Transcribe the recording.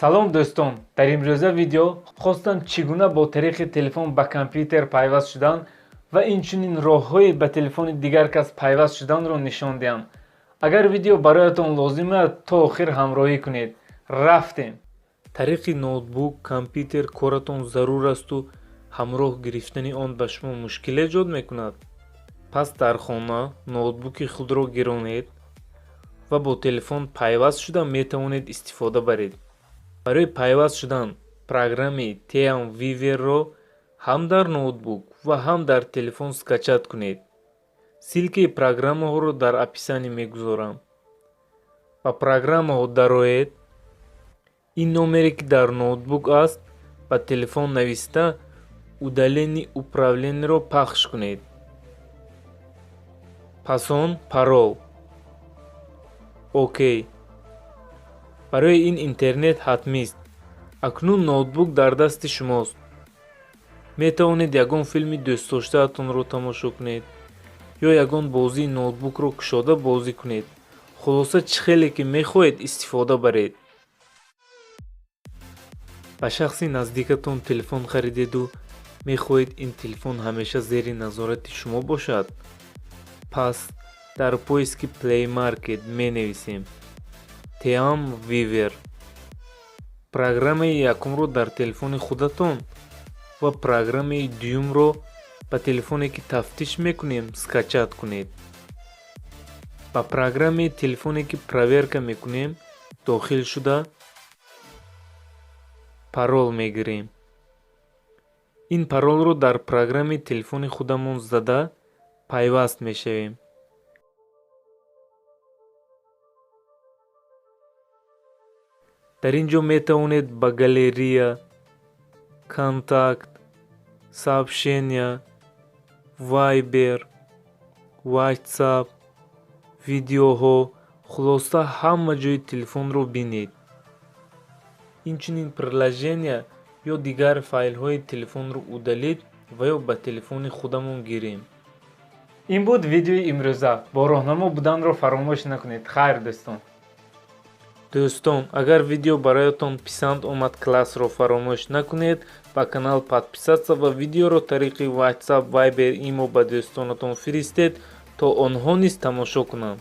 салом дӯстон, дар имрӯза видео хостам чӣ гуна бо тариқи телефон ба компьютер пайваст шудан ва инчунин роҳҳои ба телефони дигар кас пайваст шуданро нишон диҳам. Агар видео бароятон лозим аст, то охир ҳамроҳӣ кунед. Рафтем. тариқи ноутбук, компьютер коратон зарур асту ҳамроҳ гирифтани он ба шумо мушкил эҷод мекунад. Пас дар хона ноутбуки худро гиронед ва бо телефон пайваст шуда метавонед истифода баред. барои пайваст шудан программи Viverро ҳам дар ноутбук ва ҳам дар телефон скачат кунед. силкаи программаҳоро дар описание мегузорам. ба программаҳо дароед. ин номере ки дар ноутбук аст ба телефон нависта удалени управлениеро пахш кунед. пас он парол. окей. барои ин интернет ҳатмист. акнун ноутбук дар дасти шумост. метавонед ягон филми дӯстдоштаатонро тамошо кунед ё ягон бозии ноутбукро кушода бозӣ кунед. хулоса чӣ хеле ки мехоҳед истифода баред. ба шахси наздикатон телефон харидеду мехоҳед ин телефон ҳамеша зери назорати шумо бошад. пас дар поиски Play Market менависем Viver. программаи якумро дар телефони худатон ва программаи дуюмро ба телефоне ки тафтиш мекунем скачат кунед. ба программаи телефоне ки проверка мекунем дохил шуда парол мегирем. ин паролро дар программаи телефони худамон зада пайваст мешавем. дар ин ҷо метавонед ба галерея, контакт, сообщения, Viber, WhatsApp, видеоҳо, хулоса ҳама ҷои телефонро бинед. инчунин приложения ё дигар файлҳои телефонро удалед ва ё ба телефони худамон гирем. ин буд видеои имрӯза. бо роҳнамо буданро фаромӯш накунед. хайр дӯстон. дӯстон, агар видео бароятон писанд омад, классро фаромӯш накунед. ба канал подписатся ва видеоро тариқи WhatsApp, Viber, имо ба дӯстонатон фиристед, то онҳо низ тамошо кунанд.